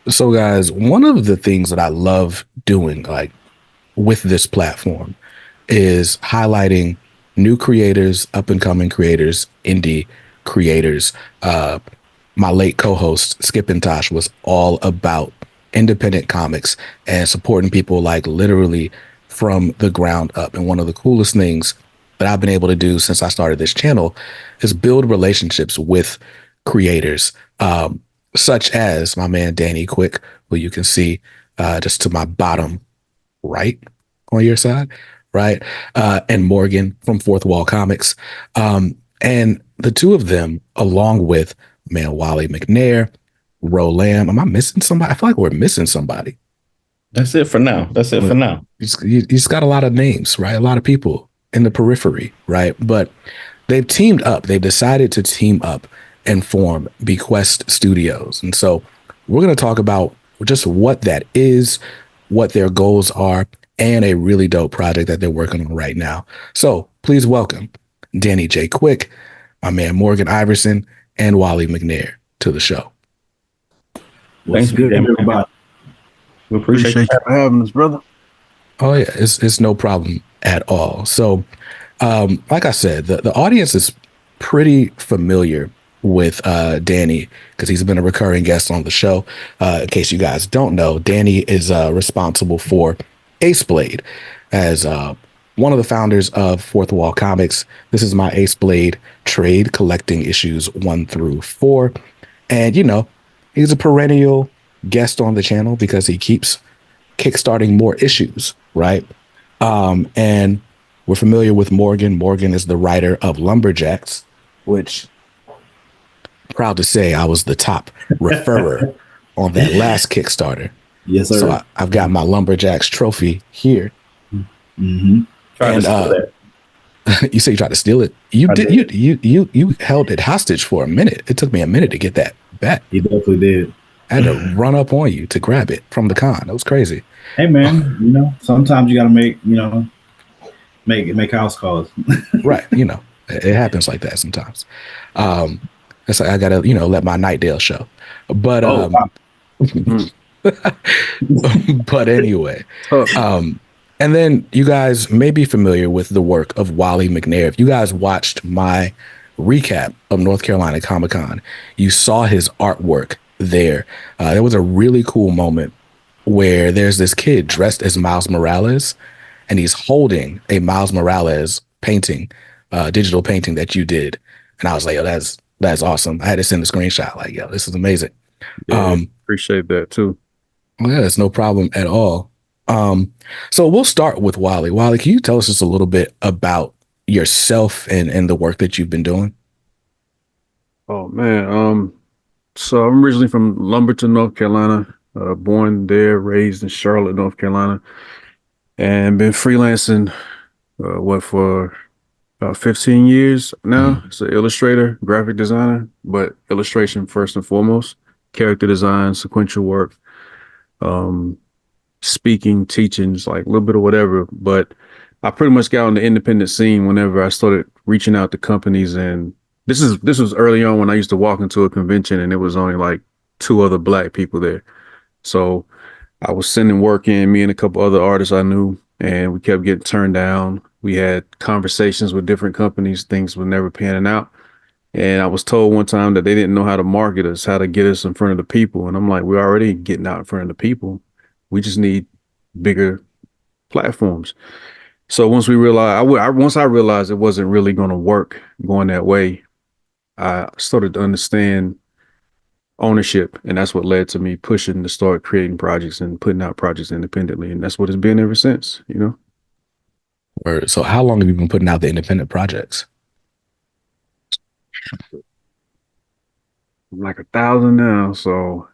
So, guys, one of the things that I love doing, like with this platform, is highlighting new creators, up and coming creators, indie creators. Uh, my late co-host Skip and Tosh was all about independent comics and supporting people like literally from the ground up. And one of the coolest things that I've been able to do since I started this channel is build relationships with creators, such as my man Danny Quick, who you can see just to my bottom right on your side, right? And Morgan from Fourth Wall Comics. And the two of them, along with man Wally McNair, Ro Lamb. Am I missing somebody? I feel like we're missing somebody. That's it for now. That's it for now. He's got a lot of names, right? A lot of people in the periphery, right? But they've teamed up. They've decided to team up and form BEQUEST Studios. And so we're going to talk about just what that is, what their goals are, and a really dope project that they're working on right now. So please welcome Danny J. Quick, my man Morgan Iverson, and Wally McNair to the show. What's good, everybody? We appreciate you having us, brother. Oh yeah, it's no problem at all. So, like I said, the audience is pretty familiar with Danny because he's been a recurring guest on the show. In case you guys don't know, Danny is responsible for Ace Blade as one of the founders of Fourth Wall Comics. This is my Ace Blade trade collecting issues 1 through 4. And, you know, he's a perennial guest on the channel because he keeps kickstarting more issues, right? And we're familiar with Morgan. Morgan is the writer of Lumberjacks, which proud to say I was the top referrer on that last Kickstarter. Yes, sir. So I've got my Lumberjacks trophy here. Mm-hmm. And you say you tried to steal it. You did. You held it hostage for a minute. It took me a minute to get that back. You definitely did. I had to run up on you to grab it from the con. That was crazy. Hey man, you know, sometimes you got to make house calls. Right. You know, it happens like that sometimes. It's like I gotta, let my Nightdale show. But but anyway, and then you guys may be familiar with the work of Wally McNair. If you guys watched my recap of North Carolina Comic Con, you saw his artwork there. There was a really cool moment where there's this kid dressed as Miles Morales, and he's holding a Miles Morales painting, digital painting that you did. And I was like, yo, that's awesome. I had to send a screenshot like, yo, this is amazing. Yeah, appreciate that too. Yeah, it's no problem at all. So we'll start with Wally. Wally, can you tell us just a little bit about yourself and the work that you've been doing? Oh man, so I'm originally from Lumberton, North Carolina. Born there, raised in Charlotte, North Carolina, and been freelancing for about 15 years now. As an illustrator, graphic designer, but illustration first and foremost, character design, sequential work, speaking, teaching, just like a little bit of whatever. But I pretty much got on the independent scene whenever I started reaching out to companies. And this was early on when I used to walk into a convention and it was only like 2 other Black people there. So I was sending work in, me and a couple other artists I knew, and we kept getting turned down. We had conversations with different companies, things were never panning out. And I was told one time that they didn't know how to market us, how to get us in front of the people. And I'm like, we're already getting out in front of the people. We just need bigger platforms. So once we realized, once I realized it wasn't really going to work going that way, I started to understand ownership, and that's what led to me pushing to start creating projects and putting out projects independently, and that's what it's been ever since. So how long have you been putting out the independent projects? I'm like 1,000 now, so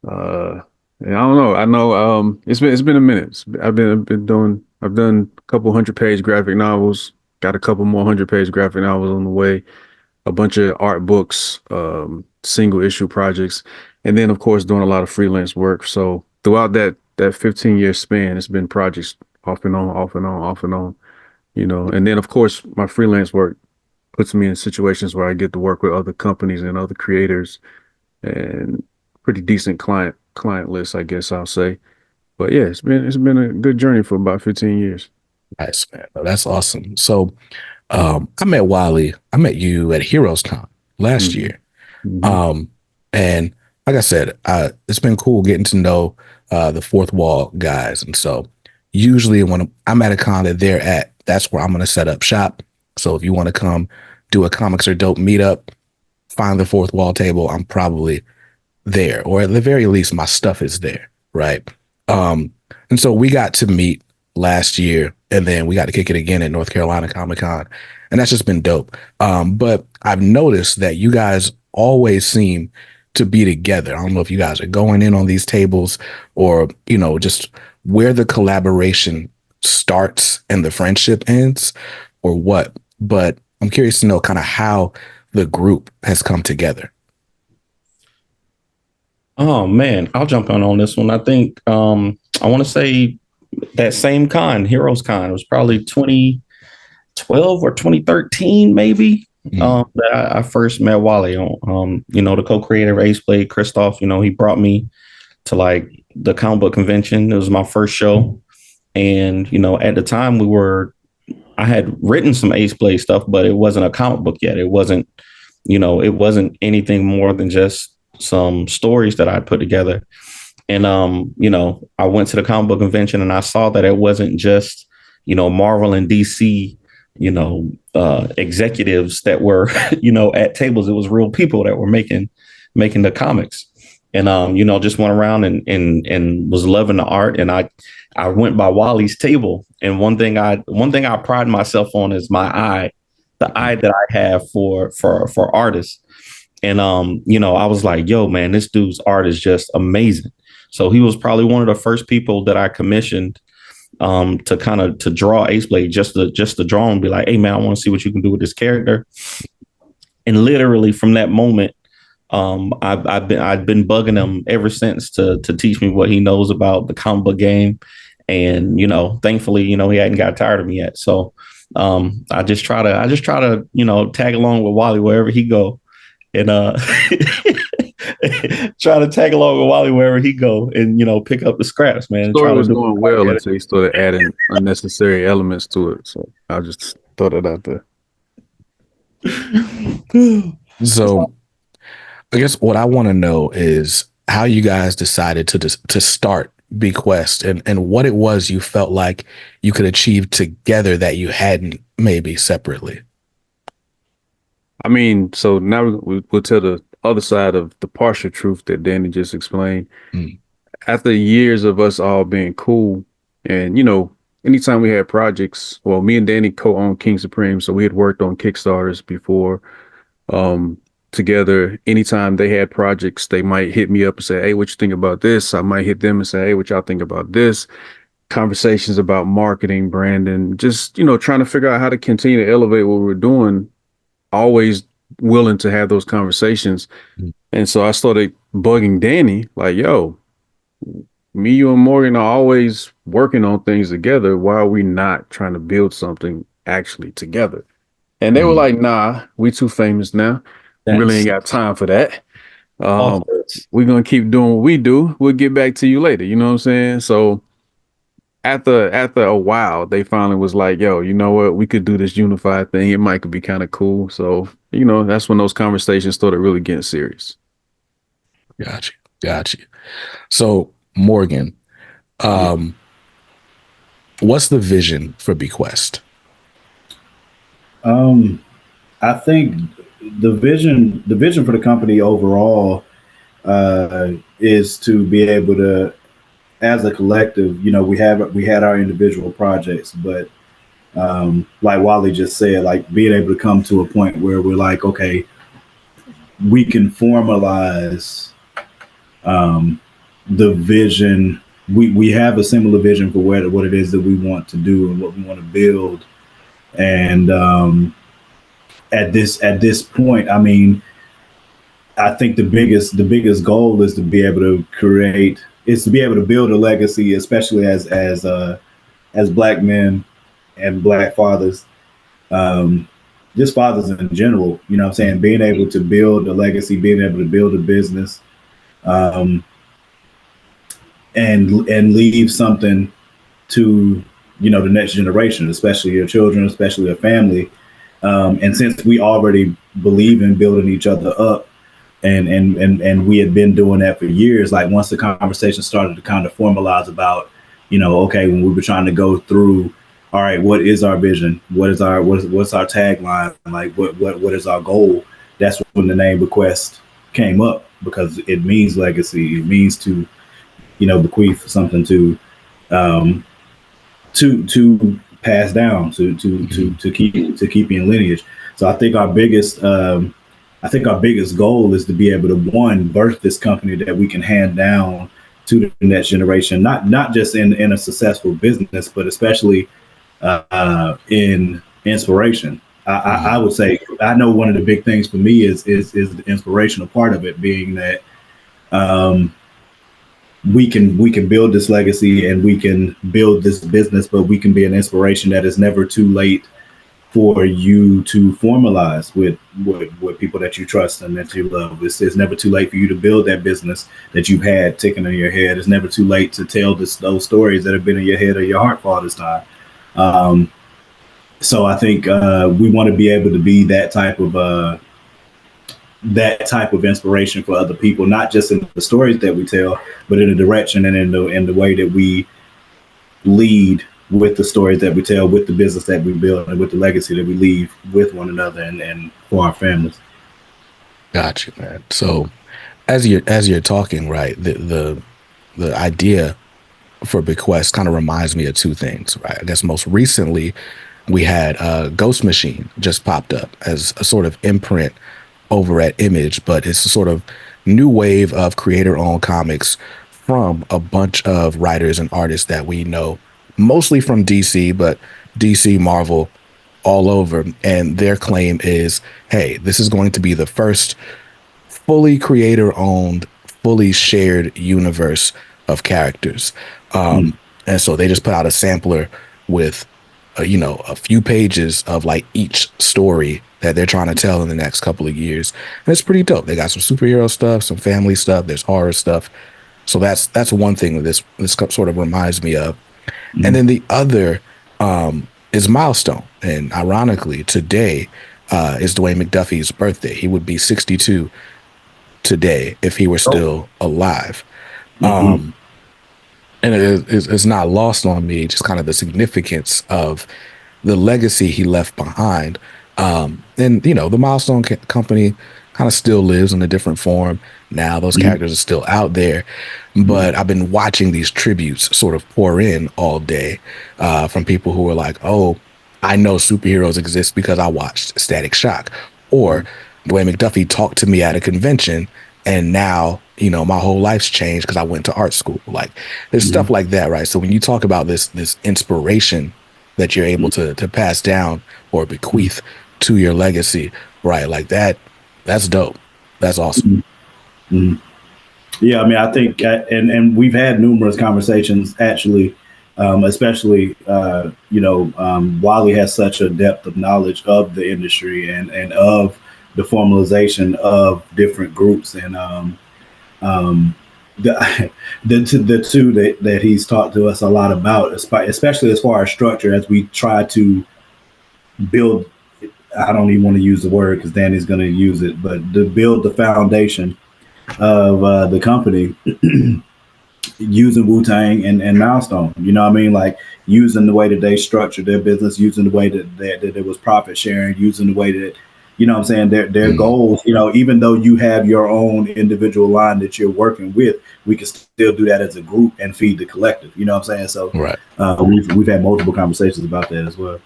yeah, I don't know. I know it's been a minute. I've done a couple 100-page graphic novels, got a couple more 100-page graphic novels on the way, a bunch of art books, single issue projects, and then of course doing a lot of freelance work. So throughout that 15-year span, it's been projects off and on, and then of course my freelance work puts me in situations where I get to work with other companies and other creators and pretty decent client client list, I guess I'll say. But yeah, it's been a good journey for about 15 years. Nice, man. Oh, that's awesome. So I met Wally. I met you at Heroes Con last Mhm. year. Mhm. And like I said, it's been cool getting to know the fourth wall guys. And so usually when I'm at a con that they're at, that's where I'm going to set up shop. So if you want to come do a comics or dope meetup, find the fourth wall table, I'm probably there, or at the very least, my stuff is there, right? Um, and so we got to meet last year, and then we got to kick it again at North Carolina Comic Con, and that's just been dope. But I've noticed that you guys always seem to be together. I don't know if you guys are going in on these tables or, just where the collaboration starts and the friendship ends or what. But I'm curious to know kind of how the group has come together. Oh man, I'll jump on this one. I think I want to say that same con, Heroes Con, it was probably 2012 or 2013, maybe. That I first met Wally on. The co-creator of Ace Blade, Christoph. He brought me to like the comic book convention. It was my first show, and at the time I had written some Ace Blade stuff, but it wasn't a comic book yet. It wasn't anything more than just some stories that I'd put together. And I went to the comic book convention and I saw that it wasn't just, Marvel and DC, executives that were, at tables. It was real people that were making the comics. And just went around and was loving the art. And I went by Wally's table. And one thing I pride myself on is the eye that I have for artists. And I was like, yo, man, this dude's art is just amazing. So he was probably one of the first people that I commissioned to draw Ace Blade, just to draw and be like, hey man, I want to see what you can do with this character. And literally from that moment, I've been bugging him ever since to teach me what he knows about the comic book game. And thankfully, he hadn't got tired of me yet. So I just try to tag along with Wally wherever he go. And try to tag along with Wally wherever he go, and pick up the scraps, man. The story was going well until he started adding unnecessary elements to it. So I just throw that out there. So I guess what I want to know is how you guys decided to start BEQUEST and what it was you felt like you could achieve together that you hadn't maybe separately. I mean, so now we'll tell the other side of the partial truth that Danny just explained. After years of us all being cool, and anytime we had projects, well, me and Danny co-owned King Supreme, so we had worked on Kickstarters before together. Anytime they had projects, they might hit me up and say, hey, what you think about this? I might hit them and say, hey, what y'all think about this? Conversations about marketing, branding, just trying to figure out how to continue to elevate what we're doing. Always willing to have those conversations. And so I started bugging Danny like, yo, me, you, and Morgan are always working on things together. Why are we not trying to build something actually together? And they were like, nah, we too famous now. We really ain't got time for that. We're going to keep doing what we do. We'll get back to you later. You know what I'm saying? So after a while, they finally was like, yo, you know what? We could do this unified thing. It might could be kind of cool. So, that's when those conversations started really getting serious. Got you. So, Morgan, what's the vision for BEQUEST? I think the vision for the company overall is to be able to, as a collective, we had our individual projects, but like Wally just said, like being able to come to a point where we're like, okay, we can formalize the vision. We have a similar vision for what it is that we want to do and what we want to build. And at this point, I mean, I think the biggest goal is to be able to build a legacy, especially as Black men and Black fathers, just fathers in general. You know what I'm saying? Being able to build a legacy, being able to build a business, and leave something to, you know, the next generation, especially your children, especially your family. And since we already believe in building each other up, and we had been doing that for years, like once the conversation started to kind of formalize about, you know, okay, when we were trying to go through, all right, what is our vision? What's our tagline? Like what is our goal? That's when the name Bequest came up, because it means legacy. It means to, you know, bequeath something um, to pass down, to keep in lineage. So I think our biggest goal is to be able to, one, birth this company that we can hand down to the next generation, not just in a successful business, but especially in inspiration. I would say, I know one of the big things for me is the inspirational part of it, being that um, we can build this legacy and we can build this business, but we can be an inspiration that is never too late for you to formalize with people that you trust and that you love. It's never too late for you to build that business that you've had ticking in your head. It's never too late to tell those stories that have been in your head or your heart for all this time. So I think we want to be able to be that type of inspiration for other people, not just in the stories that we tell, but in the direction and in the way that we lead with the stories that we tell, with the business that we build, and with the legacy that we leave with one another and for our families. Gotcha, man. So as you're talking, right, the idea for Bequest kind of reminds me of two things, right? I guess most recently we had Ghost Machine just popped up as a sort of imprint over at Image, but it's a sort of new wave of creator-owned comics from a bunch of writers and artists that we know, mostly from DC, but DC, Marvel, all over. And their claim is, hey, this is going to be the first fully creator-owned, fully shared universe of characters. And so they just put out a sampler with, a few pages of like each story that they're trying to tell in the next couple of years. And it's pretty dope. They got some superhero stuff, some family stuff, there's horror stuff. So that's one thing that this sort of reminds me of. And then the other is Milestone. And ironically, today is Dwayne McDuffie's birthday. He would be 62 today if he were still alive. And it's not lost on me, just kind of the significance of the legacy he left behind. And, the Milestone company kind of still lives in a different form. Now those characters are still out there, but I've been watching these tributes sort of pour in all day from people who are like, oh, I know superheroes exist because I watched Static Shock, or Dwayne McDuffie talked to me at a convention and now, my whole life's changed because I went to art school. Like there's stuff like that, right? So when you talk about this inspiration that you're able to pass down or bequeath to your legacy, right? Like that's dope. That's awesome. Yeah, I mean, I think, and we've had numerous conversations actually, especially, Wally has such a depth of knowledge of the industry and of the formalization of different groups, and the two that he's talked to us a lot about, especially as far as structure, as we try to build. I don't even want to use the word because Danny's going to use it, but to build the foundation of the company using Wu-Tang and Milestone. You know what I mean? Like using the way that they structured their business, using the way that it was profit sharing, using the way that, you know what I'm saying, their goals, even though you have your own individual line that you're working with, we can still do that as a group and feed the collective. You know what I'm saying? So right. We've had multiple conversations about that as well.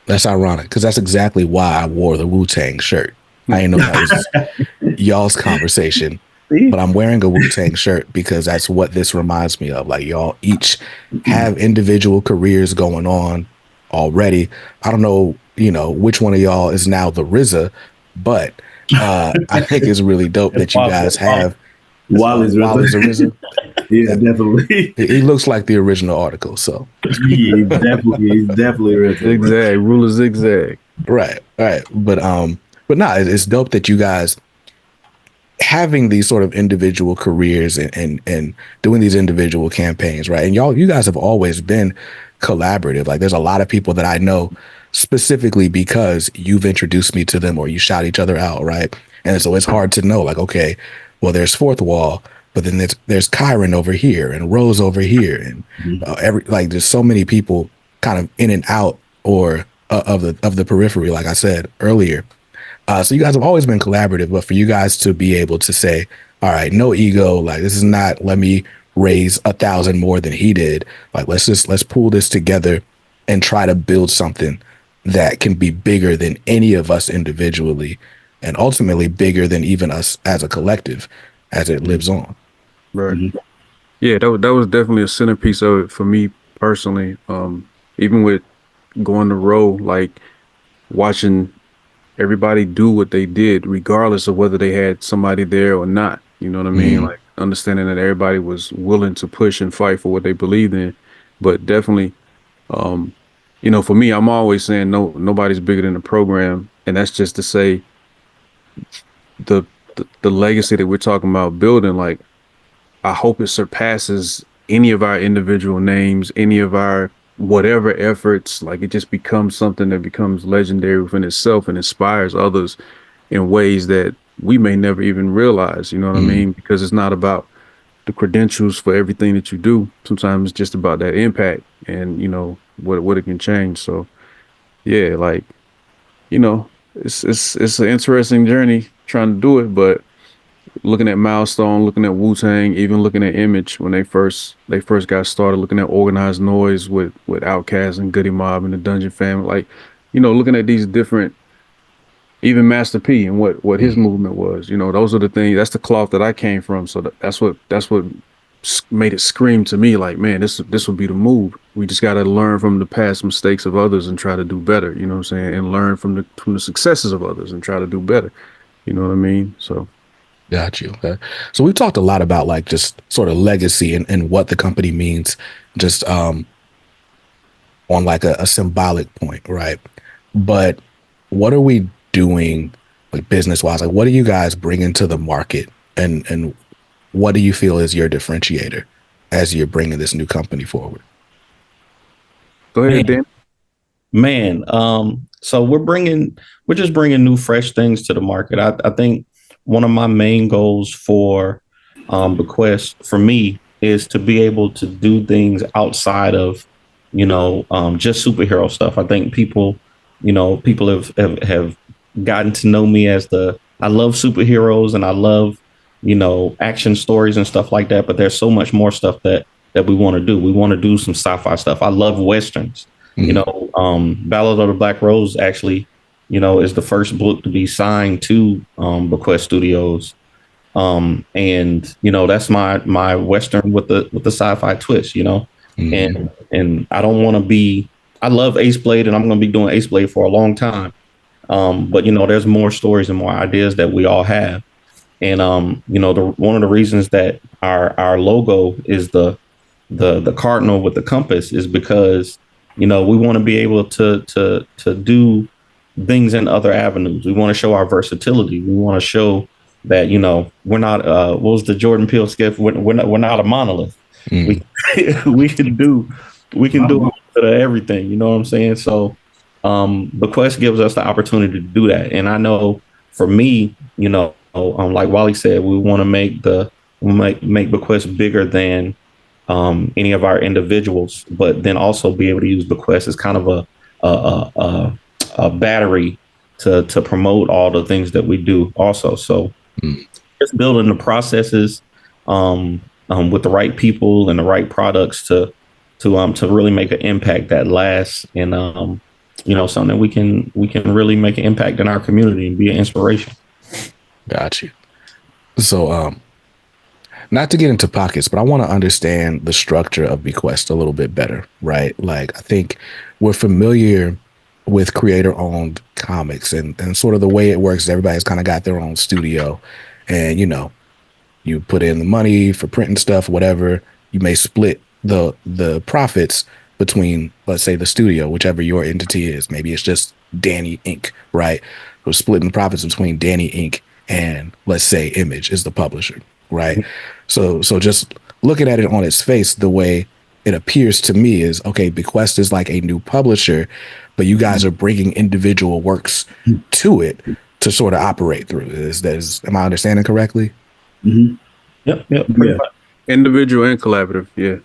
That's ironic because that's exactly why I wore the Wu-Tang shirt. I didn't know that was y'all's conversation, but I'm wearing a Wu-Tang shirt because that's what this reminds me of. Like y'all each have individual careers going on already. I don't know, which one of y'all is now the RZA, but I think it's really dope that you guys have Wally's RZA. Yeah, definitely. He looks like the original article, so he's definitely RZA. Zigzag, ruler zigzag. Right. But no, it's dope that you guys having these sort of individual careers and doing these individual campaigns, right? And you guys have always been collaborative. Like there's a lot of people that I know specifically because you've introduced me to them or you shout each other out, right? And so it's hard to know, like, okay, well, there's Fourth Wall, but then there's Kyron over here and Rose over here, and there's so many people kind of in and out or of the periphery, like I said earlier. So you guys have always been collaborative, but for you guys to be able to say, all right, no ego, like this is not, let me raise 1,000 more than he did. Like, let's pull this together and try to build something that can be bigger than any of us individually and ultimately bigger than even us as a collective as it lives on. Right. Mm-hmm. Yeah, that was definitely a centerpiece of it for me personally. Even with going to row, like watching everybody do what they did, regardless of whether they had somebody there or not. You know what I mean? Like understanding that everybody was willing to push and fight for what they believed in. But definitely, for me, I'm always saying nobody's bigger than the program. And that's just to say the legacy that we're talking about building, like I hope it surpasses any of our individual names, any of our whatever efforts. Like it just becomes something that becomes legendary within itself and inspires others in ways that we may never even realize, you know what I mean? Because it's not about the credentials for everything that you do. Sometimes it's just about that impact and, what it can change. So yeah, like, it's an interesting journey trying to do it, but looking at Milestone, looking at Wu-Tang, even looking at Image when they first got started, looking at Organized Noise with Outkast and Goody Mob and the Dungeon Family, like, looking at these different, even Master P and what his movement was, those are the things, that's the cloth that I came from. So that's what made it scream to me like, man, this would be the move. We just got to learn from the past mistakes of others and try to do better, you know what I'm saying? And learn from the successes of others and try to do better. You know what I mean? So. Got you. Okay. So we've talked a lot about like just sort of legacy and what the company means just on like a symbolic point, right? But what are we doing like business wise? Like what are you guys bringing to the market and what do you feel is your differentiator as you're bringing this new company forward? Go ahead, Dan. Man, so we're just bringing new fresh things to the market. I think one of my main goals for BEQUEST for me is to be able to do things outside of, just superhero stuff. I think people have gotten to know me as I love superheroes and I love, action stories and stuff like that. But there's so much more stuff that we want to do. We want to do some sci-fi stuff. I love Westerns, Ballad of the Black Rose actually, is the first book to be signed to BEQUEST Studios. And that's my Western with the sci-fi twist, and I don't want to be, I love Ace Blade and I'm going to be doing Ace Blade for a long time. But there's more stories and more ideas that we all have. And one of the reasons that our logo is the cardinal with the compass is because, we want to be able to do things in other avenues. We want to show our versatility. We want to show that, we're not, what was the Jordan Peele skit? We're not a monolith. We can do a little bit of everything. You know what I'm saying? So BEQUEST gives us the opportunity to do that. And I know for me, like Wally said, we want to make BEQUEST bigger than any of our individuals, but then also be able to use BEQUEST as kind of a battery to promote all the things that we do also. So just building the processes with the right people and the right products to really make an impact that lasts and something that we can really make an impact in our community and be an inspiration. Got you. So not to get into pockets, but I want to understand the structure of BEQUEST a little bit better, right? Like I think we're familiar with creator-owned comics and sort of the way it works. Everybody's kind of got their own studio, and you put in the money for printing stuff, whatever. You may split the profits between, let's say, the studio, whichever your entity is. Maybe it's just Danny Inc., right? We're splitting the profits between Danny Inc. and let's say Image is the publisher, right? So just looking at it on its face, the way it appears to me is, okay, BEQUEST is like a new publisher, but you guys are bringing individual works to it to sort of operate through. Am I understanding correctly? Mm-hmm. Yep. Yeah. Individual and collaborative. Yeah.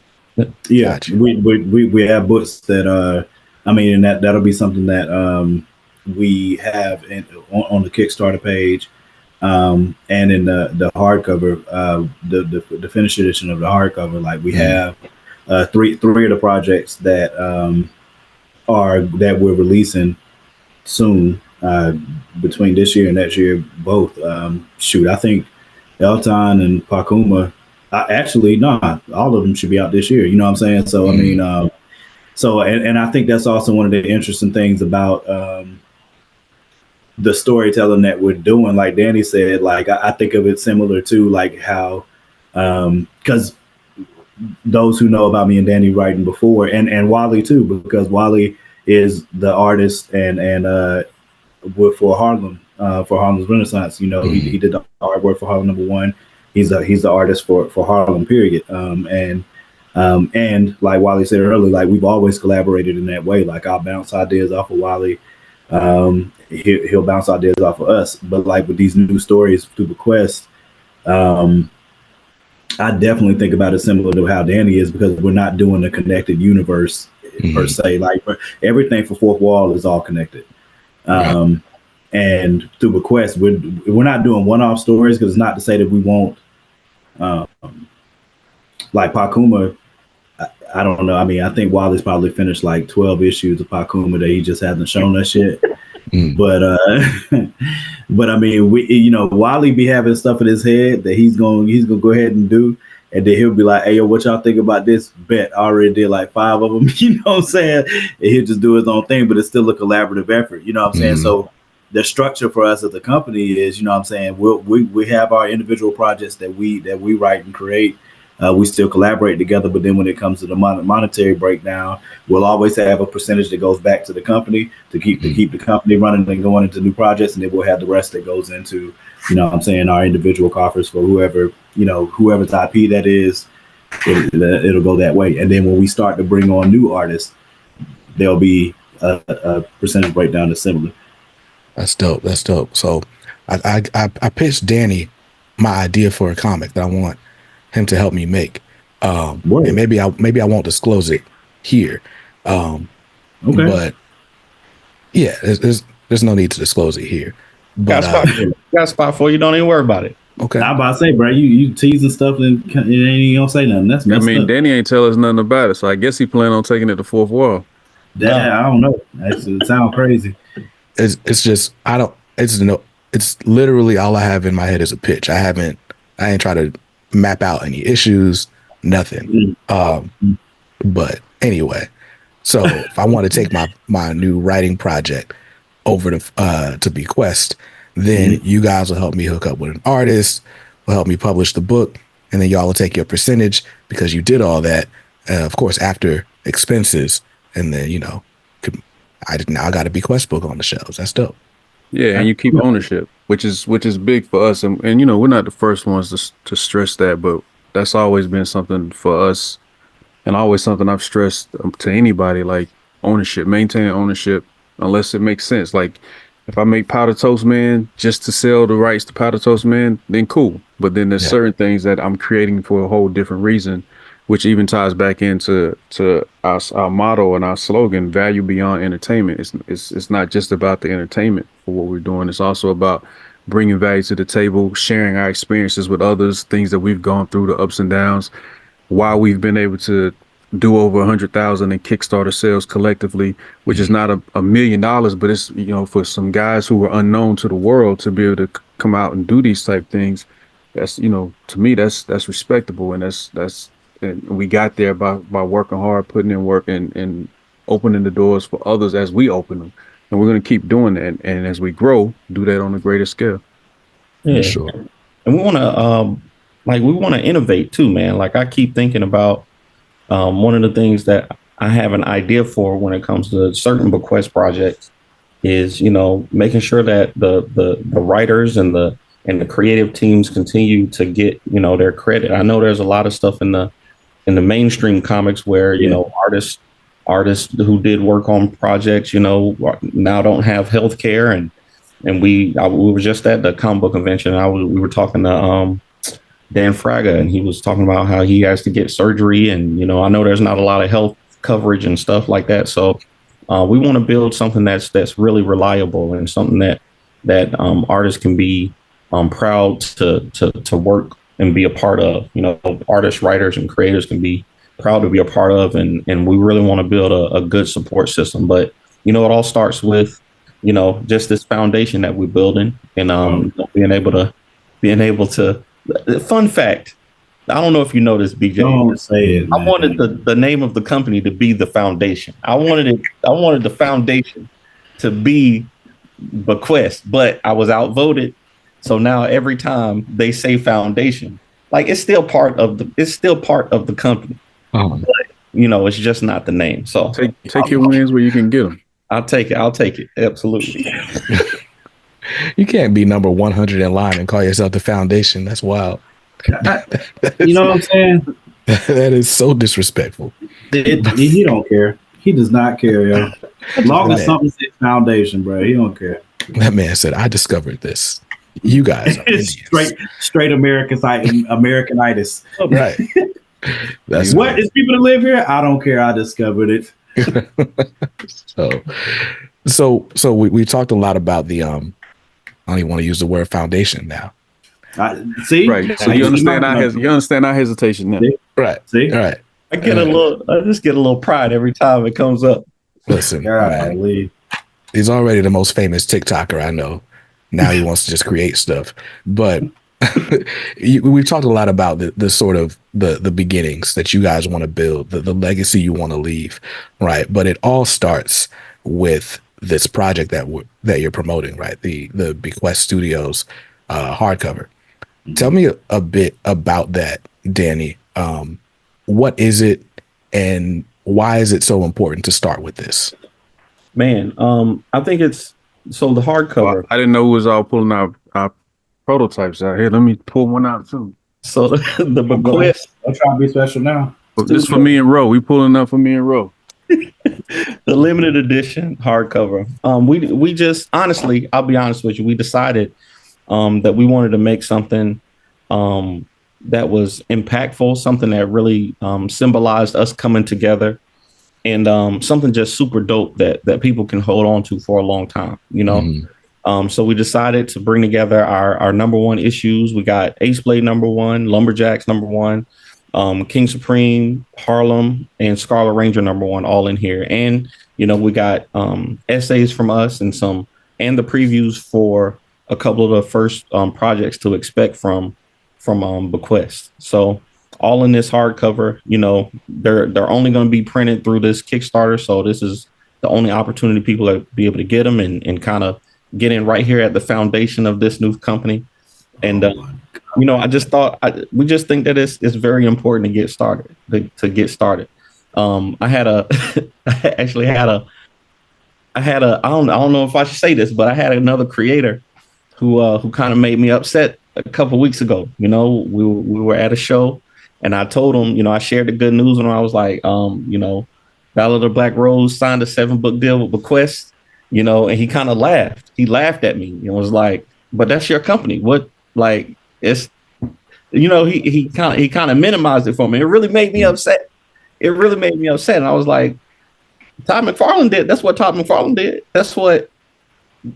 Yeah. Gotcha. We have books that I mean, and that'll be something that we have on the Kickstarter page, and in the hardcover, the finished edition of the hardcover. Like we have three of the projects that that we're releasing soon, between this year and next year, both. I think Elton and Pakuma. Actually, no, all of them should be out this year. You know what I'm saying? So I mean, and I think that's also one of the interesting things about the storytelling that we're doing. Like Danny said, like I think of it similar to like how, because those who know about me and Danny writing before, and Wally too, because Wally is the artist and for Harlem's Renaissance. You know, he did the artwork for Harlem #1. He's the artist for Harlem period. And like Wally said earlier, like we've always collaborated in that way. Like I'll bounce ideas off of Wally. He'll bounce ideas off of us. But like with these new stories through BEQUEST, I definitely think about it similar to how Danny is, because we're not doing a connected universe per se. Like everything for Fourth Wall is all connected. And through BEQUEST, we're not doing one-off stories, because it's not to say that we won't. Like Pakuma, I don't know. I mean, I think Wally's probably finished like 12 issues of Pakuma that he just hasn't shown us yet. But but I mean, Wally be having stuff in his head that he's gonna go ahead and do, and then he'll be like, "Hey, yo, what y'all think about this?" Bet I already did like 5 of them. You know what I'm saying? And he'll just do his own thing, but it's still a collaborative effort. You know what I'm saying? So the structure for us as a company is, you know what I'm saying, we have our individual projects that we write and create. We still collaborate together, but then when it comes to the monetary breakdown, we'll always have a percentage that goes back to the company to keep the company running and going into new projects, and then we'll have the rest that goes into, you know what I'm saying, our individual coffers for whoever's IP that is. It'll go that way. And then when we start to bring on new artists, there'll be a percentage breakdown that's similar. That's dope. So I pitched Danny my idea for a comic that I want him to help me make. And maybe I won't disclose it here. Okay. But yeah, there's no need to disclose it here. But got a spot for you. Don't even worry about it. Okay. I'm about to say, bro, you teasing stuff and ain't even gonna say nothing. That's messed up. Danny ain't tell us nothing about it, so I guess he planned on taking it to Fourth Wall. I don't know. It sounds crazy. It's literally all I have in my head is a pitch. I ain't try to map out any issues, nothing. But anyway, so if I want to take my new writing project over to BEQUEST, then you guys will help me hook up with an artist, will help me publish the book, and then y'all will take your percentage because you did all that, of course, after expenses, and then I got a BEQUEST book on the shelves. That's dope. Yeah, and you keep ownership, which is big for us, and we're not the first ones to stress that, but that's always been something for us, and always something I've stressed to anybody, like ownership, maintain ownership, unless it makes sense. Like if I make Powder Toast Man just to sell the rights to Powder Toast Man, then cool. But then there's certain things that I'm creating for a whole different reason, which even ties back into our motto and our slogan, value beyond entertainment. It's not just about the entertainment for what we're doing. It's also about bringing value to the table, sharing our experiences with others, things that we've gone through, the ups and downs, why we've been able to do over 100,000 in Kickstarter sales collectively, which is not $1 million, but it's, for some guys who were unknown to the world to be able to come out and do these type things. That's, to me, that's respectable. And and we got there by working hard, putting in work and opening the doors for others as we open them. And we're going to keep doing that. And as we grow, do that on a greater scale. Yeah, sure. And we want to innovate too, man. Like I keep thinking about one of the things that I have an idea for when it comes to certain BEQUEST projects is, making sure that the writers and the and the creative teams continue to get, their credit. I know there's a lot of stuff in the mainstream comics where, artists who did work on projects, now don't have health care. And we were just at the comic book convention. We were talking to Dan Fraga, and he was talking about how he has to get surgery. And, I know there's not a lot of health coverage and stuff like that. So we want to build something that's really reliable and something that artists can be proud to work and be a part of. Artists, writers, and creators can be proud to be a part of, and we really want to build a good support system. But it all starts with just this foundation that we're building, and being able to. Fun fact, I don't know if you know this, BJ. Don't say it, man. I wanted the name of the company to be the foundation. I wanted the foundation to be BEQUEST, but I was outvoted. So now every time they say foundation, like it's still part of the company. Oh. But, it's just not the name. So take your wins where you can get them. I'll take it. Absolutely. You can't be number 100 in line and call yourself the foundation. That's wild. You know what I'm saying? That is so disrespectful. He don't care. He does not care, yo. As long as something says foundation, bro, he don't care. That man said, "I discovered this. You guys are straight Americanitis. Right. That's what is people that live here? I don't care. I discovered it." So we talked a lot talked the I don't even want to use the word foundation now. See, right? So you understand our hesitation now, right? See, all right. I just get a little pride every time it comes up. Listen, he's already the most famous TikToker I know. Now he wants to just create stuff, but we've talked a lot about the sort of the beginnings that you guys want to build, the legacy you want to leave, right? But it all starts with this project that you're promoting, right? The BEQUEST Studios hardcover. Mm-hmm. Tell me a bit about that, Danny. What is it, and why is it so important to start with this? Man, I think it's so the hardcover. I didn't know it was all pulling out our prototypes out here. Let me pull one out too. So the BEQUEST. I'm trying to be special now. This for me and Ro. We pulling up for me and Ro. The limited edition hardcover. We just honestly, I'll be honest with you, we decided that we wanted to make something that was impactful, something that really symbolized us coming together, and something just super dope that people can hold on to for a long time, Mm-hmm. So we decided to bring together our number one issues. We got Ace Blade number one, Lumberjacks number one, King Supreme, Harlem, and Scarlet Ranger number one, all in here. And, we got essays from us and the previews for a couple of the first projects to expect from BEQUEST. So all in this hardcover, they're only going to be printed through this Kickstarter. So this is the only opportunity people will be able to get them and kind of get in right here at the foundation of this new company. And, I just thought we just think that it's very important to get started. I don't know if I should say this, but I had another creator who kind of made me upset a couple weeks ago. We were at a show, and I told him, I shared the good news, and I was like, Ballad of the Black Rose signed a 7-book deal with BEQUEST, and he kind of laughed. He laughed at me and was like, "But that's your company. What?" Like, it's, he kind of minimized it for me. It really made me upset. And I was like, Todd McFarlane did. That's what Todd McFarlane did. That's what,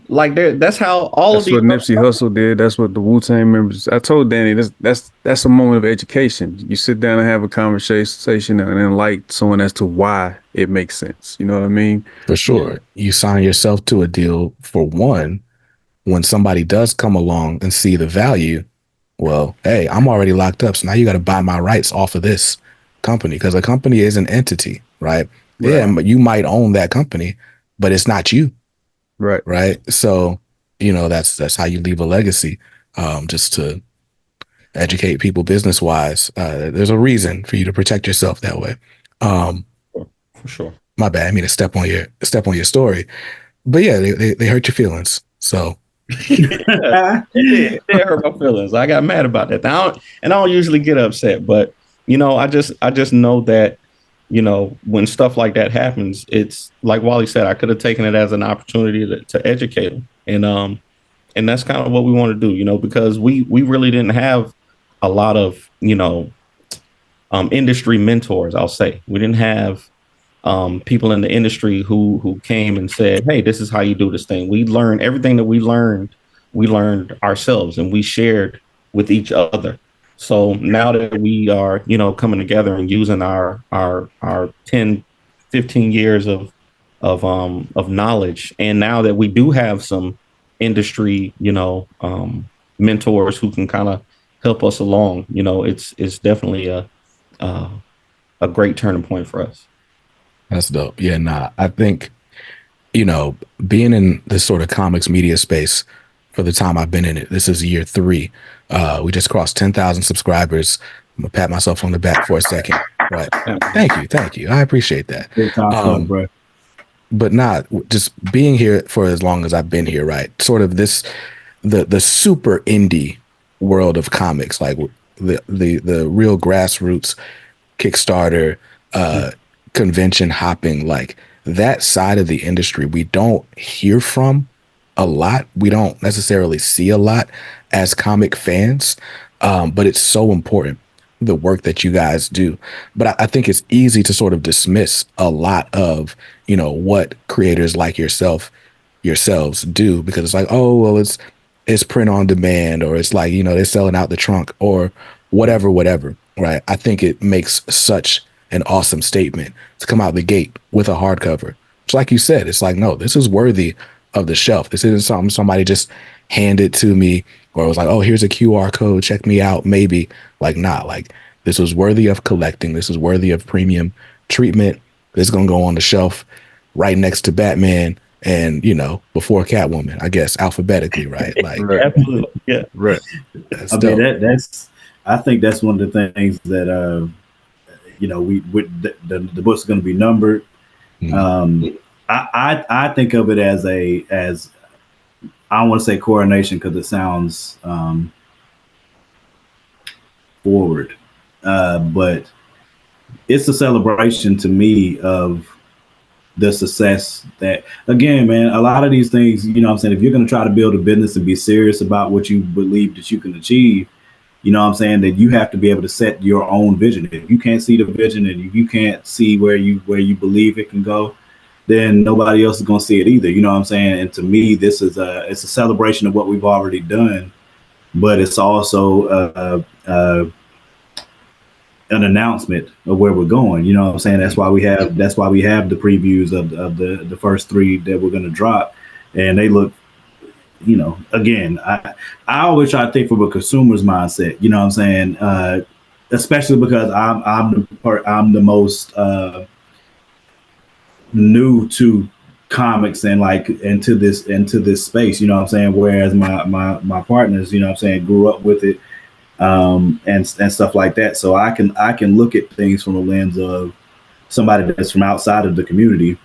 that's how all that's of these. That's what Nipsey Hussle did. That's what the Wu-Tang members. I told Danny that's a moment of education. You sit down and have a conversation and enlighten someone as to why it makes sense. You know what I mean? For sure. Yeah. You sign yourself to a deal for one. When somebody does come along and see the value, well, hey, I'm already locked up. So now you got to buy my rights off of this company, because a company is an entity, right? Yeah, but you might own that company, but it's not you. Right. Right. So, that's how you leave a legacy, just to educate people business wise. There's a reason for you to protect yourself that way. For sure. My bad. I mean to step on your story, but yeah, they hurt your feelings. So It hurt my feelings. I got mad about that. I don't usually get upset, but I just know that, when stuff like that happens, it's like Wally said, I could have taken it as an opportunity to educate them. And that's kind of what we want to do, because we really didn't have a lot of, industry mentors, I'll say. We didn't have people in the industry who came and said, "Hey, this is how you do this thing." We learned everything that we learned ourselves, and we shared with each other. So now that we are, coming together and using our 10, 15 years of knowledge, and now that we do have some industry, mentors who can kind of help us along, it's definitely a great turning point for us. That's dope. Yeah, nah, I think, being in this sort of comics media space for the time I've been in it, this is year 3. We just crossed 10,000 subscribers. I'm gonna pat myself on the back for a second. But thank you. I appreciate that. Good talk, bro. But not just being here for as long as I've been here, right? Sort of the super indie world of comics, like the real grassroots Kickstarter, convention hopping, like that side of the industry we don't hear from a lot. We don't necessarily see a lot as comic fans, but it's so important, the work that you guys do. But I think it's easy to sort of dismiss a lot of, what creators like yourselves do, because it's like, oh, well, it's print on demand, or it's like, they're selling out the trunk, or whatever, right? I think it makes such an awesome statement to come out the gate with a hardcover. It's like you said, it's like, no, this is worthy of the shelf. This isn't something somebody just handed to me, or it was like, oh, here's a QR code, check me out, maybe. Like, nah, like this was worthy of collecting. This is worthy of premium treatment. This is gonna go on the shelf right next to Batman and, before Catwoman, I guess, alphabetically, right? Like, right. Absolutely, yeah, right. I think that's one of the things that the book's going to be numbered. I think of it as I don't want to say coronation because it sounds forward, but it's a celebration to me of the success that, again, man, a lot of these things, what I'm saying, if you're going to try to build a business and be serious about what you believe that you can achieve, what I'm saying, that you have to be able to set your own vision. If you can't see the vision and if you can't see where you believe it can go, then nobody else is going to see it either. You know what I'm saying? And to me, this is it's a celebration of what we've already done, but it's also an announcement of where we're going. You know what I'm saying? That's why we have the previews of the first 3 that we're going to drop, and they look, again, I always try to think from a consumer's mindset. You know what I'm saying? Especially because I'm the most new to comics and like into this space. You know what I'm saying? Whereas my partners, what I'm saying, grew up with it. And stuff like that. So I can look at things from a lens of somebody that's from outside of the community,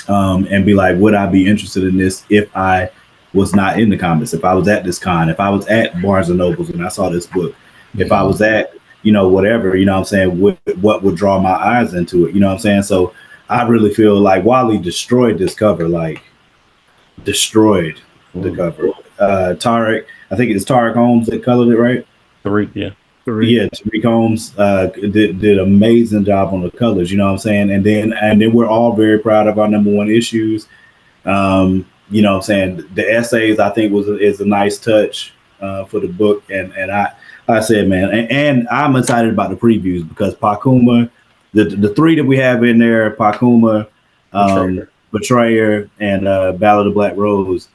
and be like, would I be interested in this if I was not in the comics? If I was at this con, if I was at Barnes and Nobles and I saw this book, if I was at, whatever, what I'm saying, what would draw my eyes into it? You know what I'm saying? So I really feel like Wally destroyed this cover, like destroyed the cover. Tarek, I think it's Tarek Holmes that colored it, right? Tariq, yeah. Yeah, Tariq Holmes did amazing job on the colors, you know what I'm saying? And then we're all very proud of our #1 issues. You know what I'm saying? The essays, I think, is a nice touch for the book. And I said, man, and I'm excited about the previews because Pakuma, the 3 that we have in there, Pakuma, Betrayer, and Ballad of Black Rose,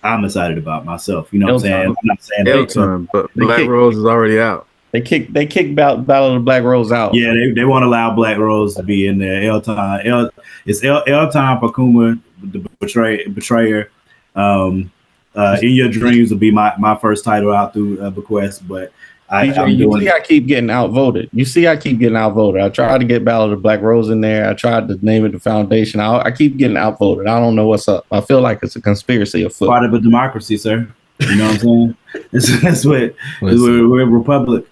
I'm excited about myself. You know what I'm saying? I'm not saying that, but Black Rose is already out. They kicked Ballad of the Black Rose out. Yeah, they won't allow Black Rose to be in there. It's Time Pakuma, the Betrayer. In Your Dreams will be my first title out through BEQUEST, but BJ, I'm you doing see, I keep getting outvoted. You see, I keep getting outvoted. I tried to get Ballad of Black Rose in there. I tried to name it the foundation. I keep getting outvoted. I don't know what's up. I feel like it's a conspiracy afoot. part of a democracy, sir. You know what I'm saying? That's what Listen, we're a republic.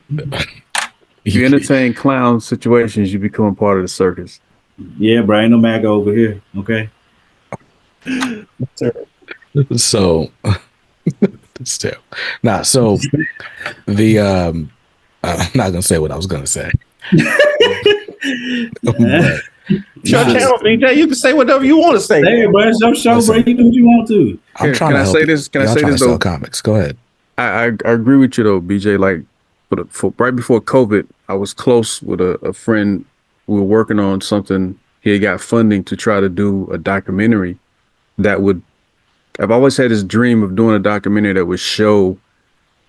If you entertain clown situations, you become part of the circus. Yeah, bro. Ain't no MAGA over here. Okay. so still nah. So the I'm not gonna say what I was gonna say, but It's your nah, channel, BJ. You can say whatever you want to say. Hey, Man. bro, it's your show, Listen. bro. You do what you want to. I'm trying Can to I help say you. this? Can I Y'all say trying this to sell though? comics. Go ahead. I agree with you though, BJ. Like for right before COVID, I was close with a friend. We were working on something. He had got funding to try to do a documentary that would. I've always had this dream of doing a documentary that would show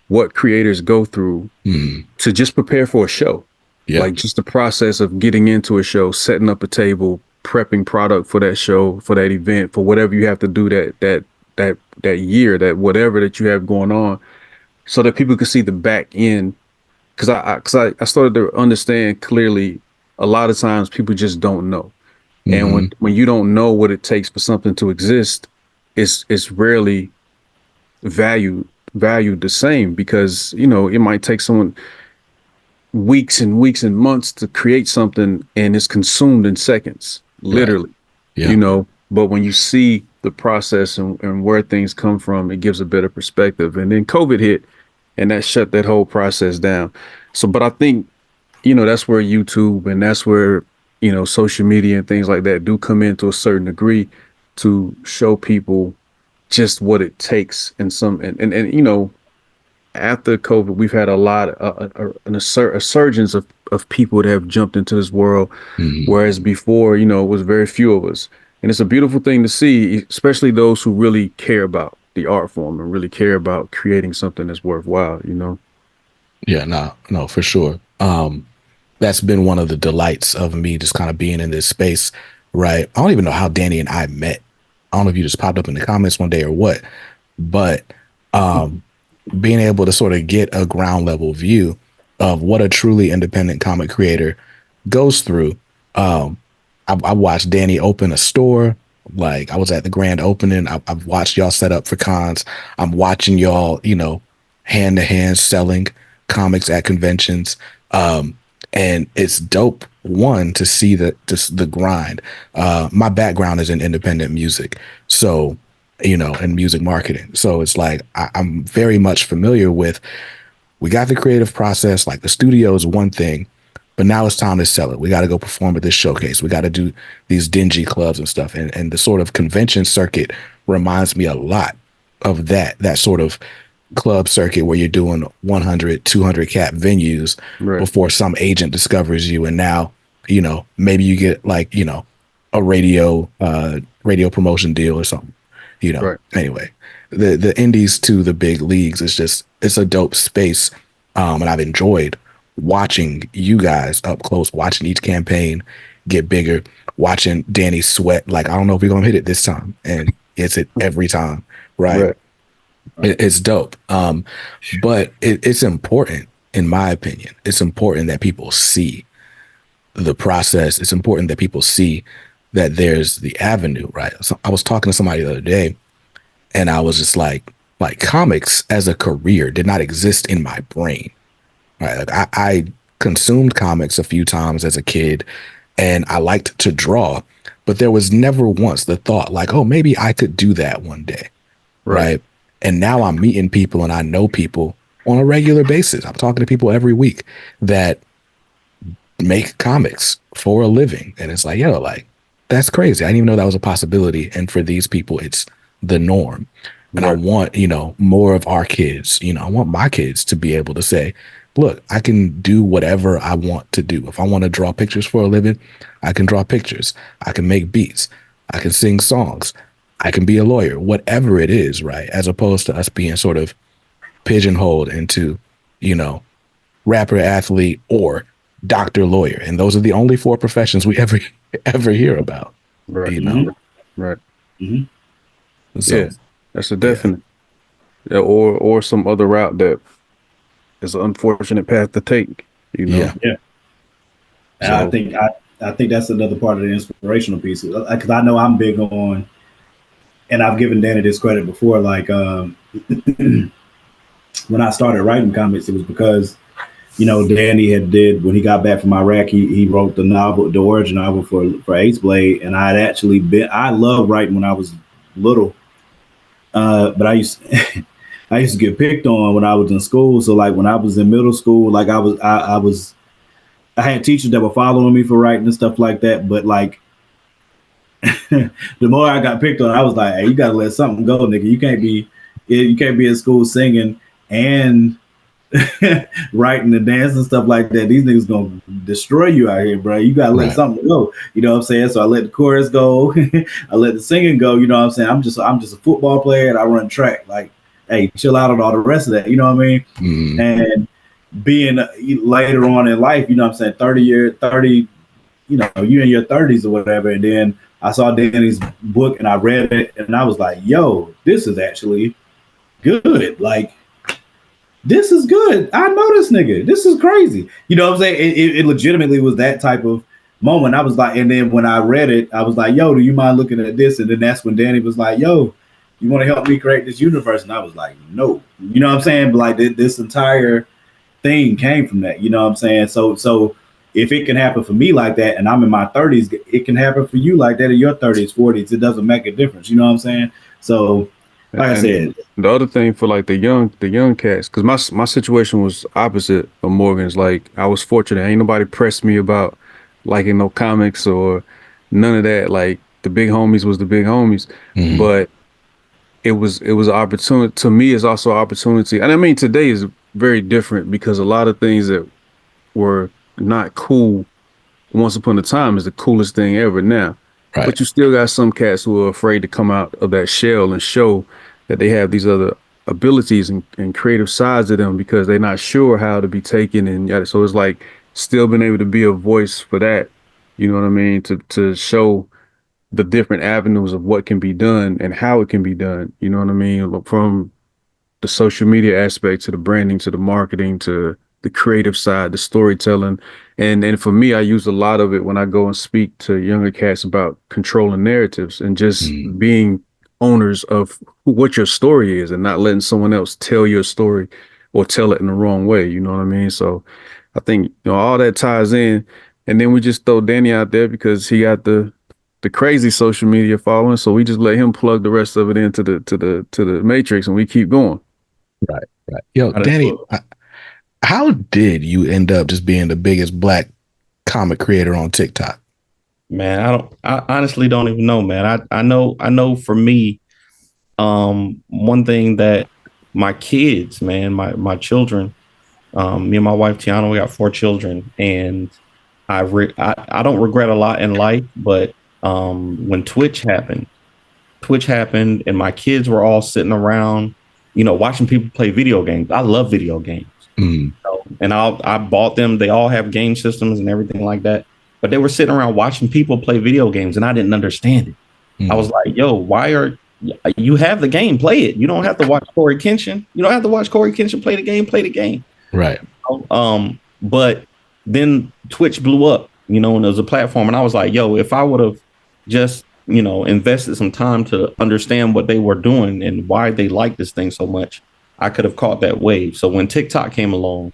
what creators go through to just prepare for a show. Yeah. Like just the process of getting into a show, setting up a table, prepping product for that show, for that event, for whatever you have to do that year, that whatever that you have going on, so that people can see the back end. Because I started to understand clearly a lot of times people just don't know. And when you don't know what it takes for something to exist, it's rarely valued the same, because it might take someone weeks and weeks and months to create something and it's consumed in seconds, literally. Yeah. But when you see the process and where things come from, it gives a better perspective. And then COVID hit and that shut that whole process down. So but I think that's where YouTube and that's where social media and things like that do come in to a certain degree to show people just what it takes. And after COVID, we've had a lot a surgence of people that have jumped into this world, whereas before, it was very few of us. And it's a beautiful thing to see, especially those who really care about the art form and really care about creating something that's worthwhile. Yeah, no, for sure. That's been one of the delights of me just kind of being in this space, right? I don't even know how Danny and I met. I don't know if you just popped up in the comments one day or what, but being able to sort of get a ground level view of what a truly independent comic creator goes through. I watched Danny open a store. Like I was at the grand opening. I've watched y'all set up for cons. I'm watching y'all, hand to hand selling comics at conventions. And it's dope, one, to see the grind. My background is in independent music, so and music marketing. So it's like I'm very much familiar with. We got the creative process. Like the studio is one thing, but now it's time to sell it. We got to go perform at this showcase. We got to do these dingy clubs and stuff. And the sort of convention circuit reminds me a lot of that sort of club circuit where you're doing 100, 200 cap venues before some agent discovers you. And now, maybe you get like, a radio promotion deal or something, Anyway, the indies to the big leagues is it's a dope space. And I've enjoyed watching you guys up close, watching each campaign get bigger, watching Danny sweat. Like, I don't know if we're going to hit it this time. And it's it every time. Right. It's dope. But it's important, in my opinion. It's important that people see the process. It's important that people see that there's the avenue, right? So I was talking to somebody the other day, and I was just like comics as a career did not exist in my brain, right? Like I consumed comics a few times as a kid, and I liked to draw, but there was never once the thought like, oh, maybe I could do that one day, right? And now I'm meeting people and I know people on a regular basis. I'm talking to people every week that make comics for a living. And it's like, like, that's crazy. I didn't even know that was a possibility. And for these people, it's the norm. And I want, more of our kids, I want my kids to be able to say, look, I can do whatever I want to do. If I want to draw pictures for a living, I can draw pictures. I can make beats. I can sing songs. I can be a lawyer, whatever it is, right? As opposed to us being sort of pigeonholed into, rapper, athlete, or doctor, lawyer. And those are the only four professions we ever hear about. Right. So, yeah, that's a definite. Yeah, or some other route that is an unfortunate path to take, you know. Yeah. Yeah. And So I think that's another part of the inspirational piece because I know I'm big on, and I've given Danny this credit before. Like when I started writing comics, it was because Danny had did when he got back from Iraq. He wrote the origin novel for Ace Blade, and I loved writing when I was little, but I used to get picked on when I was in school. So like when I was in middle school, like I had teachers that were following me for writing and stuff like that. But like the more I got picked on, I was like, hey, you gotta let something go, nigga. You can't be in school singing and writing and dance and stuff like that. These niggas gonna destroy you out here, bro. You gotta let right. something go. You know what I'm saying? So I let the chorus go. I let the singing go. You know what I'm saying? I'm just a football player and I run track. Like, hey, chill out on all the rest of that. You know what I mean? Mm-hmm. And being later on in life, you know what I'm saying? 30, you in your 30s or whatever. And then I saw Danny's book and I read it and I was like, yo, this is actually good. Like, this is good. I know this nigga. This is crazy. You know what I'm saying? It legitimately was that type of moment. I was like, and then when I read it, I was like, yo, do you mind looking at this? And then that's when Danny was like, yo, you want to help me create this universe? And I was like, no. You know what I'm saying? But like this entire thing came from that. You know what I'm saying? So if it can happen for me like that, and I'm in my 30s, it can happen for you like that in your 30s, 40s. It doesn't make a difference. You know what I'm saying? So, like I And said, the other thing for like the young cats, because my situation was opposite of Morgan's. Like I was fortunate, ain't nobody pressed me about liking no comics or none of that. Like the big homies was the big homies, Mm-hmm. but it was an opportunity to me. It's also an opportunity, and I mean today is very different because a lot of things that were not cool once upon a time is the coolest thing ever now. Right. But you still got some cats who are afraid to come out of that shell and show that they have these other abilities and creative sides of them because they're not sure how to be taken and yada. So it's like still being able to be a voice for that. You know what I mean? To show the different avenues of what can be done and how it can be done. You know what I mean? From the social media aspect to the branding to the marketing to the creative side, the storytelling. And for me, I use a lot of it when I go and speak to younger cats about controlling narratives and just Mm-hmm. being owners of what your story is and not letting someone else tell your story or tell it in the wrong way. You know what I mean? So I think, all that ties in. And then we just throw Danny out there because he got the crazy social media following. So we just let him plug the rest of it into the matrix and we keep going. Right. Right. Yo, How does Danny, look? how did you end up just being the biggest black comic creator on TikTok? Man, I honestly don't even know, man. I know for me, one thing that my kids, man, my children, me and my wife Tiana, we got 4 children, and I don't regret a lot in life, but when Twitch happened, and my kids were all sitting around, watching people play video games. I love video games. Mm. And I bought them. They all have game systems and everything like that. But they were sitting around watching people play video games, and I didn't understand it. Mm. I was like, "Yo, why are you have the game? Play it. You don't have to watch Corey Kenshin. You don't have to watch Corey Kenshin play the game. Play the game." Right. But then Twitch blew up, and it was a platform, and I was like, "Yo, if I would have just invested some time to understand what they were doing and why they like this thing so much, I could have caught that wave." So when TikTok came along,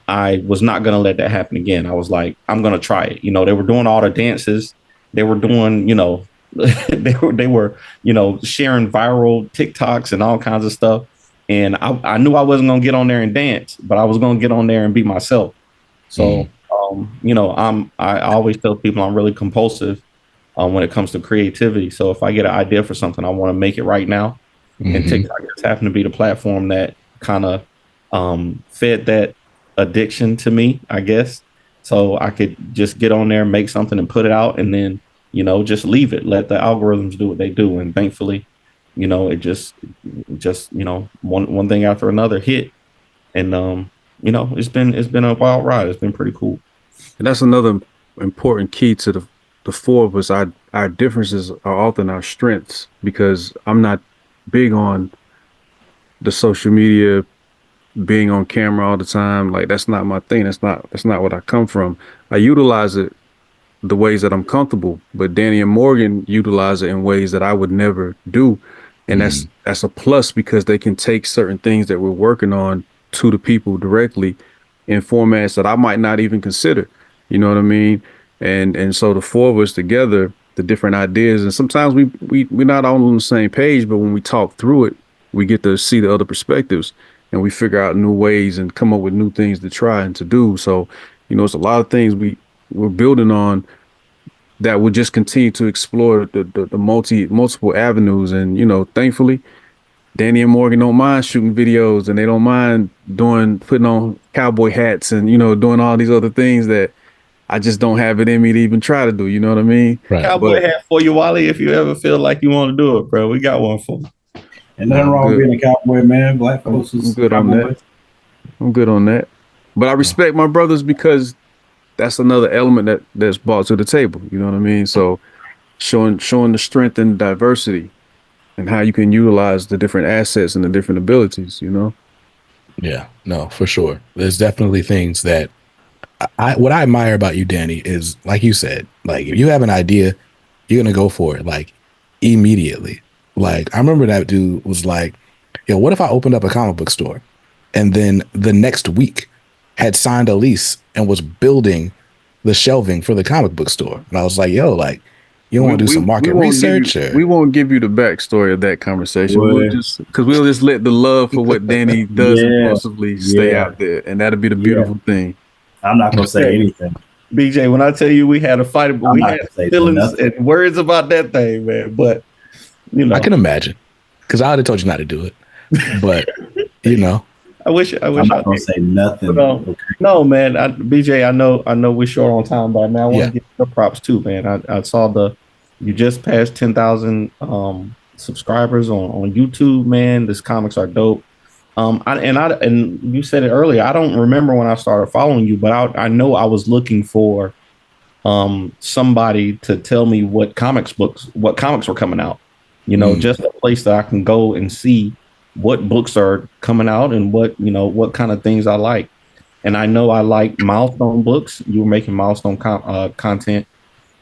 I was not going to let that happen again. I was like, I'm going to try it. They were doing all the dances. They were doing, they were, sharing viral TikToks and all kinds of stuff. And I knew I wasn't going to get on there and dance, but I was going to get on there and be myself. So, I always tell people I'm really compulsive when it comes to creativity. So if I get an idea for something, I want to make it right now. Mm-hmm. And TikTok just happened to be the platform that kind of fed that addiction to me, I guess. So I could just get on there, make something and put it out, and then, just leave it, let the algorithms do what they do. And thankfully, it just, one thing after another hit. And, it's been a wild ride. It's been pretty cool. And that's another important key to the four of us. Our differences are often our strengths because I'm not big on the social media being on camera all the time. Like that's not my thing. That's not what I come from. I utilize it the ways that I'm comfortable, but Danny and Morgan utilize it in ways that I would never do. And that's a plus because they can take certain things that we're working on to the people directly in formats that I might not even consider. You know what I mean? And so the four of us together, the different ideas, and sometimes we're not all on the same page, but when we talk through it, we get to see the other perspectives and we figure out new ways and come up with new things to try and to do. So, it's a lot of things we're building on that will just continue to explore the multiple avenues. And, thankfully, Danny and Morgan don't mind shooting videos and they don't mind putting on cowboy hats and, doing all these other things that I just don't have it in me to even try to do. You know what I mean? Right. Cowboy hat for you, Wally, if you ever feel like you want to do it, bro. We got one for you. And nothing wrong with being a cowboy, man. Black folks I'm good on that. I'm good on that. But I respect my brothers because that's another element that's brought to the table. You know what I mean? So showing the strength and diversity and how you can utilize the different assets and the different abilities, Yeah, no, for sure. There's definitely things that what I admire about you, Danny, is like you said, like if you have an idea, you're going to go for it like immediately. Like I remember that dude was like, yo, what if I opened up a comic book store and then the next week had signed a lease and was building the shelving for the comic book store? And I was like, yo, like, you don't want to do some market research? We won't give you the backstory of that conversation. We'll just let the love for what Danny does impulsively stay out there. And that'll be the beautiful thing. I'm not going to say anything. BJ, when I tell you we had a fight, we had feelings and words about that thing, man. But, I can imagine because I already told you not to do it. But, I wish I'm not going to say nothing. No, man. BJ, I know we're short on time, but man, I want to give you props too, man. I saw you just passed 10,000 subscribers on YouTube, man. These comics are dope. And you said it earlier. I don't remember when I started following you, but I know I was looking for somebody to tell me what comics were coming out. Just a place that I can go and see what books are coming out and what kind of things I like. And I know I like milestone books. You were making milestone content,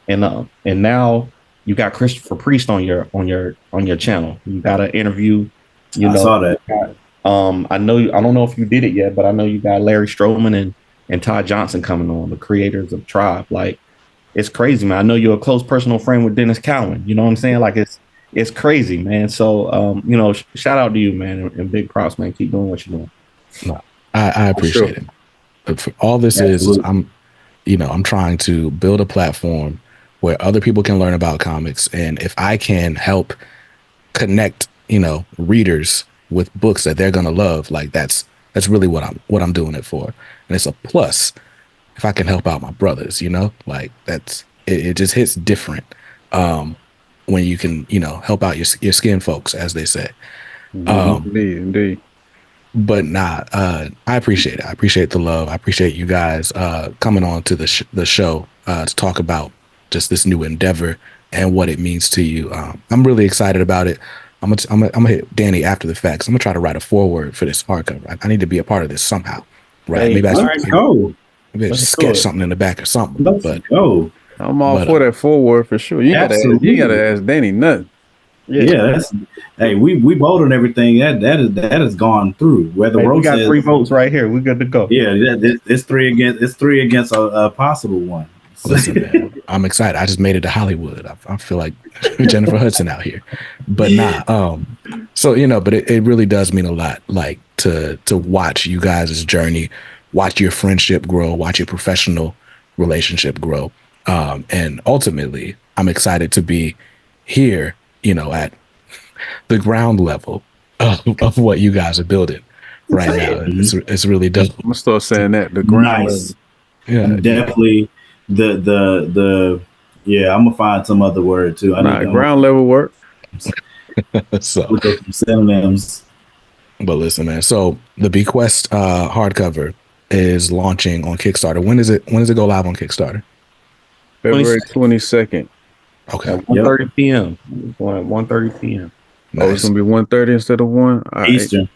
and now you got Christopher Priest on your channel. You got an interview. I saw that. I don't know if you did it yet, but I know you got Larry Stroman and Todd Johnson coming on, the creators of Tribe. Like, it's crazy, man. I know you're a close personal friend with Dennis Cowan. You know what I'm saying? Like, it's crazy, man. So, shout out to you, man, and big props, man. Keep doing what you're doing. No, I appreciate it. But for all this is I'm trying to build a platform where other people can learn about comics, and if I can help connect, readers with books that they're gonna love, like that's really what I'm doing it for, and it's a plus if I can help out my brothers, like it just hits different when you can help out your skin folks, as they say. Indeed. But I appreciate it. I appreciate the love. I appreciate you guys coming on to the show to talk about just this new endeavor and what it means to you. I'm really excited about it. I'm gonna hit Danny after the fact. I'm gonna try to write a foreword for this hardcover. I need to be a part of this somehow, right? Hey, maybe I should sketch something in the back or something. I'm all for that foreword for sure. You gotta ask Danny nothing. Yeah, hey, we vote on everything. That has gone through. Whether we got 3 votes right here, we're good to go. Yeah, it's three against a possible one. Listen, man, I'm excited. I just made it to Hollywood. I feel like Jennifer Hudson out here, but So but it really does mean a lot, like to watch you guys' journey, watch your friendship grow, watch your professional relationship grow, and ultimately, I'm excited to be here, at the ground level of what you guys are building right now. It's really dope. I'm gonna start saying that the ground level. Yeah, definitely. I'm gonna find some other word too. Ground level work. So with those synonyms. But listen, man. So the BEQUEST hardcover is launching on Kickstarter. When does it go live on Kickstarter? February 22nd. Okay. 1:30 p.m. 1:30 p.m. Nice. Oh, it's gonna be 1:30 instead of 1 Eastern.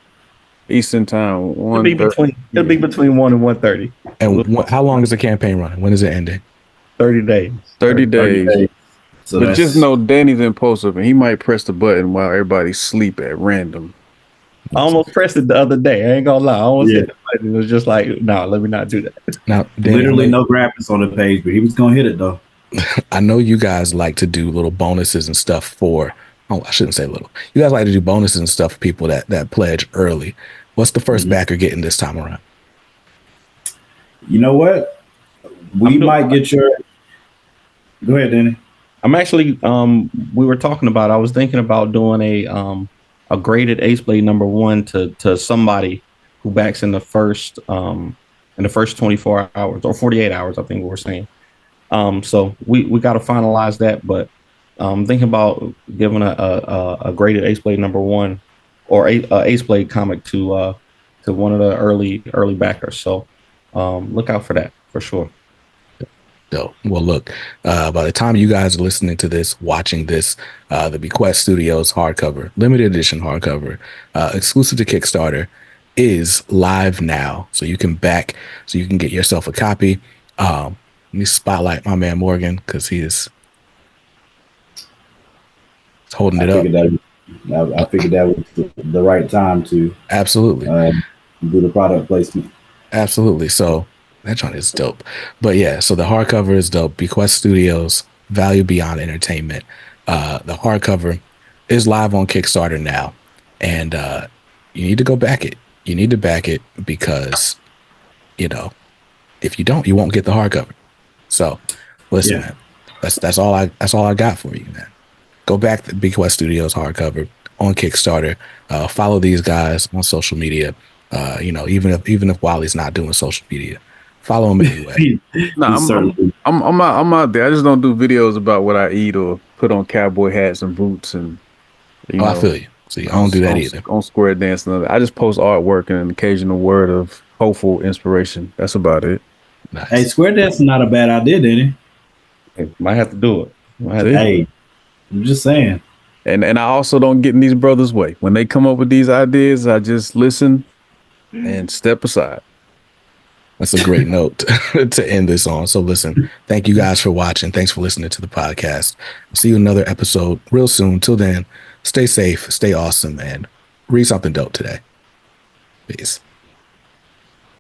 Eastern time. It'll be between 1 and 1:30. And how long is the campaign running? When is it ending? 30 days. 30 days. days. So But just know Danny's impulsive and he might press the button while everybody sleep at random. I almost pressed it the other day. I ain't gonna lie. I almost hit the button. It was just like, no, let me not do that. Now, Danny, literally no graphics on the page, but he was gonna hit it though. I know you guys like to do little bonuses and stuff for. Oh, I shouldn't say little. You guys like to do bonuses and stuff for people that pledge early. What's the first backer getting this time around? You know what? We might get your. Go ahead, Danny. I'm actually. We were talking about. I was thinking about doing a graded Ace Blade #1 to somebody who backs in the first 24 hours or 48 hours. I think we were saying. So we got to finalize that, but thinking about giving a graded Ace Blade #1 or a Ace Blade comic to one of the early backers. So look out for that for sure. Dope. Well, look, by the time you guys are listening to this, watching this, the BEQUEST Studios hardcover, limited edition hardcover, exclusive to Kickstarter, is live now. So you can get yourself a copy. Let me spotlight my man Morgan because he's holding it up. I figured that was the right time to absolutely do the product placement. Absolutely. So that joint is dope. But yeah, so the hardcover is dope. BEQUEST Studios, Value Beyond Entertainment. The hardcover is live on Kickstarter now, and you need to go back it. You need to back it because, if you don't, you won't get the hardcover. So, listen, man, that's all I got for you, man. Go back to BEQUEST Studios hardcover on Kickstarter. Follow these guys on social media. Even if Wally's not doing social media, follow him anyway. I'm out there. I just don't do videos about what I eat or put on cowboy hats and boots and. I feel you. See, I don't do that either. On Square Dance, I just post artwork and an occasional word of hopeful inspiration. That's about it. Nice. Hey, Square Dance is not a bad idea, Danny. Hey, might have to do it. Hey, I'm just saying. And I also don't get in these brothers' way. When they come up with these ideas, I just listen and step aside. That's a great note to end this on. So listen, thank you guys for watching. Thanks for listening to the podcast. I'll see you in another episode real soon. Till then, stay safe, stay awesome, and read something dope today. Peace.